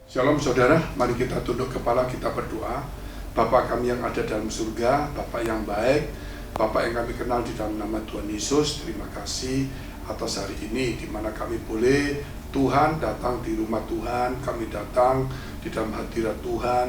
Shalom saudara, mari kita tunduk kepala, kita berdoa. Bapa kami yang ada dalam surga, Bapa yang baik, Bapa yang kami kenal di dalam nama Tuhan Yesus, terima kasih atas hari ini di mana kami boleh Tuhan datang di rumah Tuhan, kami datang di dalam hadirat Tuhan,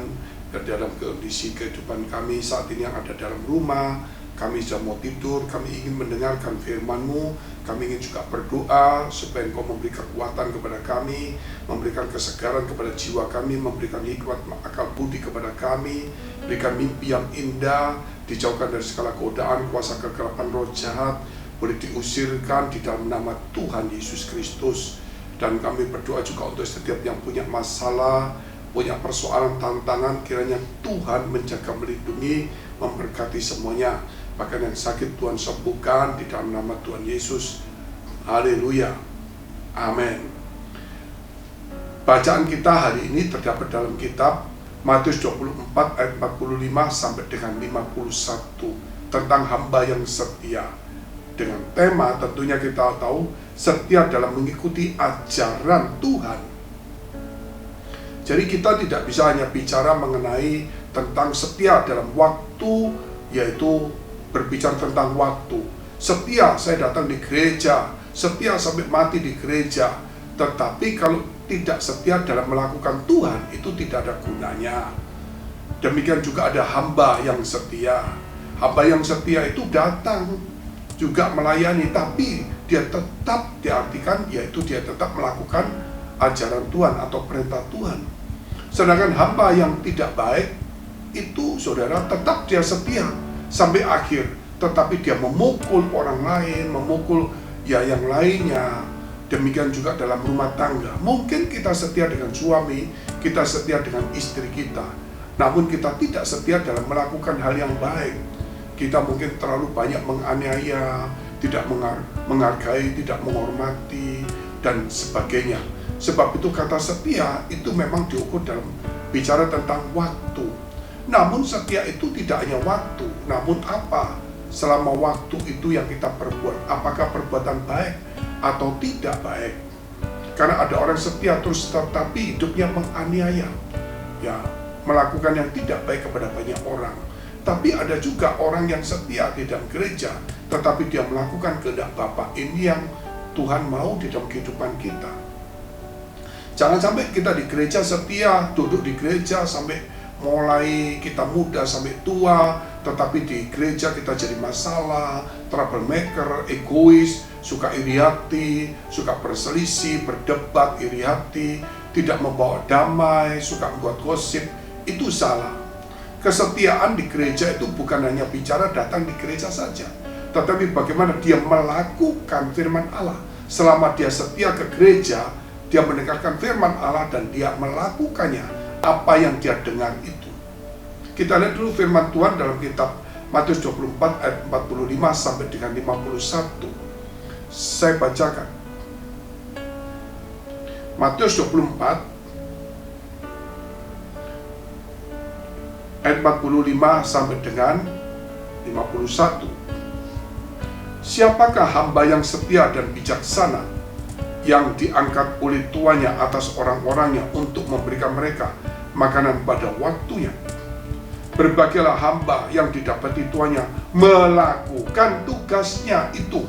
dan dalam kondisi kehidupan kami saat ini yang ada dalam rumah. Kami sudah mau tidur, kami ingin mendengarkan firman-Mu, kami ingin juga berdoa supaya Engkau memberi kekuatan kepada kami, memberikan kesegaran kepada jiwa kami, memberikan hikmat akal budi kepada kami, berikan mimpi yang indah, dijauhkan dari segala godaan, kuasa kegelapan roh jahat, boleh diusirkan di dalam nama Tuhan Yesus Kristus. Dan kami berdoa juga untuk setiap yang punya masalah, punya persoalan, tantangan, kiranya Tuhan menjaga, melindungi, memberkati semuanya. Bahkan yang sakit Tuhan sembuhkan di dalam nama Tuhan Yesus. Haleluya. Amin. Bacaan kita hari ini terdapat dalam kitab Matius 24 ayat 45 sampai dengan 51 tentang hamba yang setia. Dengan tema tentunya kita tahu setia dalam mengikuti ajaran Tuhan. Jadi kita tidak bisa hanya bicara mengenai tentang setia dalam waktu, yaitu berbicara tentang waktu. Setia saya datang di gereja, setia sampai mati di gereja. Tetapi kalau tidak setia dalam melakukan Tuhan, itu tidak ada gunanya. Demikian juga ada hamba yang setia. Hamba yang setia itu datang juga melayani, tapi dia tetap diartikan, yaitu dia tetap melakukan ajaran Tuhan atau perintah Tuhan. Sedangkan hamba yang tidak baik itu saudara tetap dia setia sampai akhir, tetapi dia memukul orang lain, memukul yang lainnya. Demikian juga dalam rumah tangga. Mungkin kita setia dengan suami, kita setia dengan istri kita, namun kita tidak setia dalam melakukan hal yang baik. Kita mungkin terlalu banyak menganiaya, tidak menghargai, tidak menghormati, dan sebagainya. Sebab itu kata setia itu memang diukur dalam bicara tentang waktu. Namun setia itu tidak hanya waktu, namun apa selama waktu itu yang kita perbuat, apakah perbuatan baik atau tidak baik. Karena ada orang setia terus tetapi hidupnya menganiaya, ya, melakukan yang tidak baik kepada banyak orang. Tapi ada juga orang yang setia di dalam gereja, tetapi dia melakukan kehendak Bapa. Ini yang Tuhan mau di dalam kehidupan kita. Jangan sampai kita di gereja setia, duduk di gereja sampai mulai kita muda sampai tua, tetapi di gereja kita jadi masalah, troublemaker, egois, suka iri hati, suka berselisih, berdebat, iri hati, tidak membawa damai, suka membuat gosip. Itu salah. Kesetiaan di gereja itu bukan hanya bicara datang di gereja saja, tetapi bagaimana dia melakukan firman Allah. Selama dia setia ke gereja, dia mendengarkan firman Allah dan dia melakukannya, apa yang dia dengar itu. Kita lihat dulu firman Tuhan dalam kitab Matius 24 ayat 45 sampai dengan 51. Saya bacakan. Matius 24 ayat 45 sampai dengan 51. Siapakah hamba yang setia dan bijaksana yang diangkat oleh tuannya atas orang-orangnya untuk memberikan mereka makanan pada waktunya? Berbahagialah hamba yang didapati tuannya melakukan tugasnya itu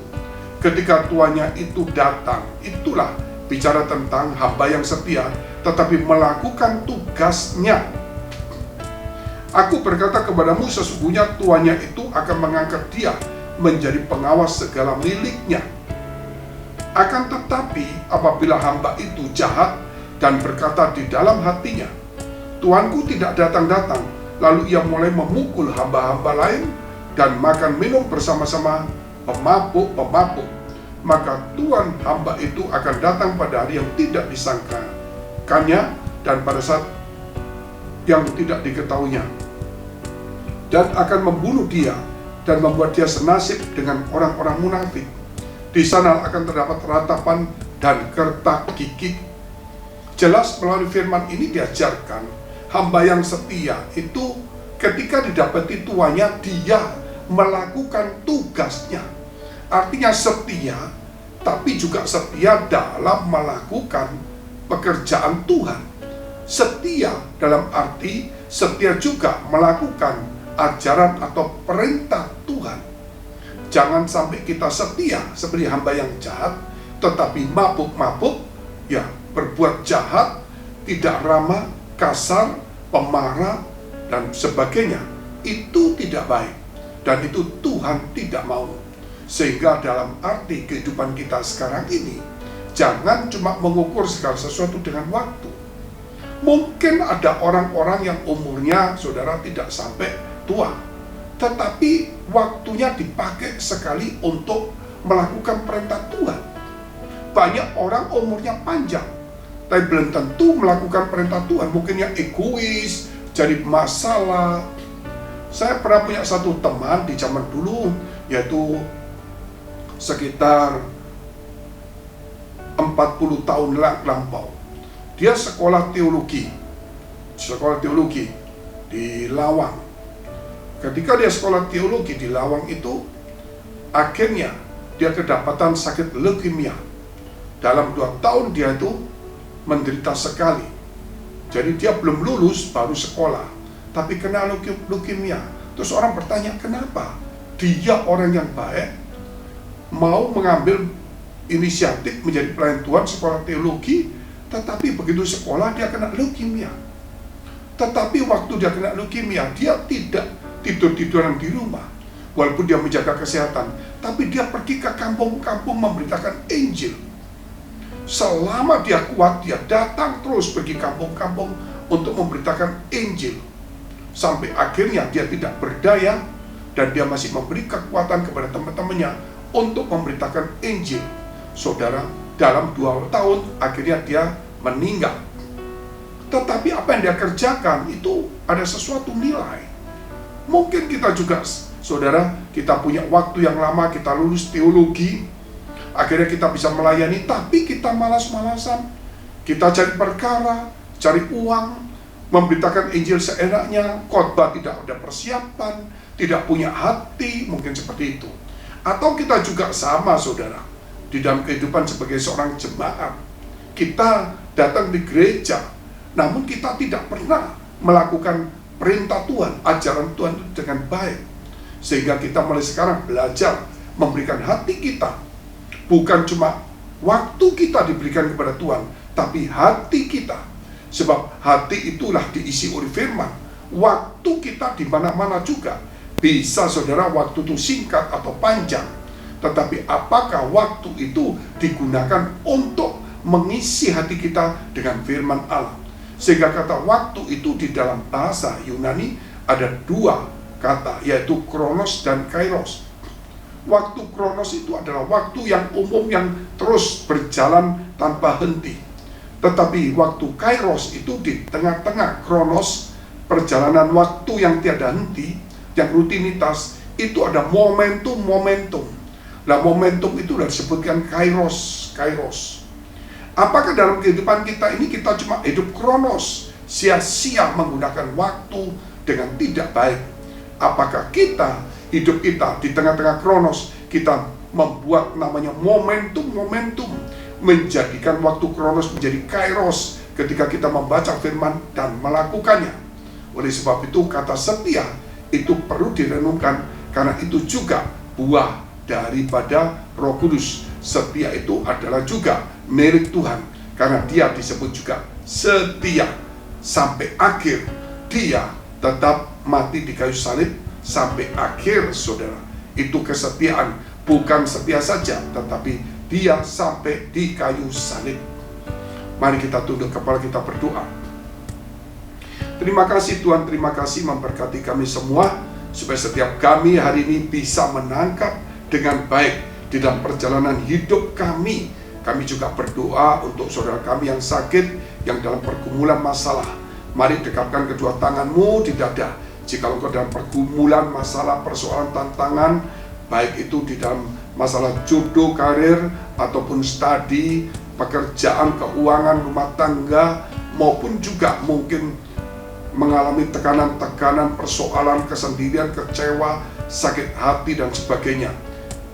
ketika tuannya itu datang. Itulah bicara tentang hamba yang setia tetapi melakukan tugasnya. Aku berkata kepadamu, sesungguhnya tuannya itu akan mengangkat dia menjadi pengawas segala miliknya. Akan tetapi apabila hamba itu jahat dan berkata di dalam hatinya, Tuanku tidak datang-datang, lalu ia mulai memukul hamba-hamba lain dan makan minum bersama-sama pemabuk-pemabuk, maka Tuan hamba itu akan datang pada hari yang tidak disangkakannya dan pada saat yang tidak diketahuinya, dan akan membunuh dia dan membuat dia senasib dengan orang-orang munafik. Di sana akan terdapat ratapan dan kertak gigi. Jelas melalui firman ini diajarkan hamba yang setia itu ketika didapati tuannya, dia melakukan tugasnya. Artinya setia, tapi juga setia dalam melakukan pekerjaan Tuhan. Setia dalam arti setia juga melakukan ajaran atau perintah Tuhan. Jangan sampai kita setia seperti hamba yang jahat, tetapi mabuk-mabuk, ya berbuat jahat, tidak ramah, kasar, pemarah, dan sebagainya. Itu tidak baik, dan itu Tuhan tidak mau. Sehingga dalam arti kehidupan kita sekarang ini, jangan cuma mengukur segala sesuatu dengan waktu. Mungkin ada orang-orang yang umurnya saudara tidak sampai tua, tetapi waktunya dipakai sekali untuk melakukan perintah Tuhan. Banyak orang umurnya panjang, tapi belum tentu melakukan perintah Tuhan. Mungkin yang egois, jadi masalah. Saya pernah punya satu teman di zaman dulu, yaitu sekitar 40 tahun lampau. Dia sekolah teologi di Lawang. Ketika dia sekolah teologi di Lawang itu, akhirnya dia kedapatan sakit leukemia. Dalam 2 tahun dia itu menderita sekali. Jadi dia belum lulus, baru sekolah, tapi kena leukemia. Terus orang bertanya, kenapa? Dia orang yang baik, mau mengambil inisiatif menjadi pelayan Tuhan, sekolah teologi, tetapi begitu sekolah dia kena leukemia. Tetapi waktu dia kena leukemia, dia tidak tidur-tiduran di rumah, walaupun dia menjaga kesehatan, tapi dia pergi ke kampung-kampung memberitakan Injil. Selama dia kuat, dia datang terus pergi kampung-kampung untuk memberitakan Injil. Sampai akhirnya dia tidak berdaya, dan dia masih memberi kekuatan kepada teman-temannya untuk memberitakan Injil. Saudara, dalam 2 tahun akhirnya dia meninggal. Tetapi apa yang dia kerjakan itu ada sesuatu nilai. Mungkin kita juga, saudara, kita punya waktu yang lama, kita lulus teologi, akhirnya kita bisa melayani, tapi kita malas-malasan. Kita cari perkara, cari uang, memberitakan Injil seenaknya, khotbah tidak ada persiapan, tidak punya hati, mungkin seperti itu. Atau kita juga sama, saudara, di dalam kehidupan sebagai seorang jemaat. Kita datang di gereja, namun kita tidak pernah melakukan perintah Tuhan, ajaran Tuhan dengan baik. Sehingga kita mulai sekarang belajar memberikan hati kita. Bukan cuma waktu kita diberikan kepada Tuhan, tapi hati kita. Sebab hati itulah diisi oleh firman. Waktu kita di mana-mana juga. Bisa saudara waktu itu singkat atau panjang, tetapi apakah waktu itu digunakan untuk mengisi hati kita dengan firman Allah? Sehingga kata waktu itu di dalam bahasa Yunani ada 2 kata, yaitu kronos dan kairos. Waktu kronos itu adalah waktu yang umum yang terus berjalan tanpa henti. Tetapi waktu kairos itu di tengah-tengah kronos, perjalanan waktu yang tiada henti, yang rutinitas, itu ada momentum-momentum. Nah, momentum itu sudah disebutkan kairos. Apakah dalam kehidupan kita ini kita cuma hidup kronos, sia-sia menggunakan waktu dengan tidak baik? Apakah hidup kita di tengah-tengah kronos, kita membuat namanya momentum, menjadikan waktu kronos menjadi kairos ketika kita membaca firman dan melakukannya? Oleh sebab itu kata setia itu perlu direnungkan, karena itu juga buah daripada Roh Kudus. Setia itu adalah juga milik Tuhan, karena dia disebut juga setia sampai akhir. Dia tetap mati di kayu salib sampai akhir, saudara. Itu kesetiaan, bukan setia saja, tetapi dia sampai di kayu salib. Mari kita tunduk kepala, kita berdoa. Terima kasih Tuhan, terima kasih memberkati kami semua, supaya setiap kami hari ini bisa menangkap dengan baik di dalam perjalanan hidup kami. Kami juga berdoa untuk saudara kami yang sakit, yang dalam pergumulan masalah. Mari dekapkan kedua tanganmu di dada. Jika engkau dalam pergumulan masalah, persoalan, tantangan, baik itu di dalam masalah jodoh, karir, ataupun studi, pekerjaan, keuangan, rumah tangga, maupun juga mungkin mengalami tekanan-tekanan, persoalan, kesendirian, kecewa, sakit hati, dan sebagainya.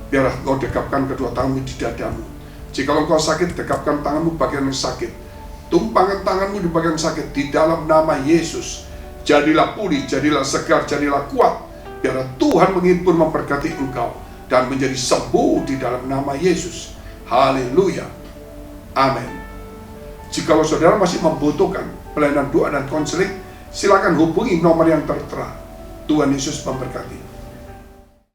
Biarlah engkau dekapkan kedua tanganmu di dadamu. Jika engkau sakit, dekapkan tanganmu bagian yang sakit. Tumpangkan tanganmu di bagian sakit di dalam nama Yesus. Jadilah pulih, jadilah segar, jadilah kuat. Biar Tuhan menghibur memberkati engkau dan menjadi sembuh di dalam nama Yesus. Haleluya. Amin. Jikalau saudara masih membutuhkan pelayanan doa dan konseling, silakan hubungi nomor yang tertera. Tuhan Yesus memberkati.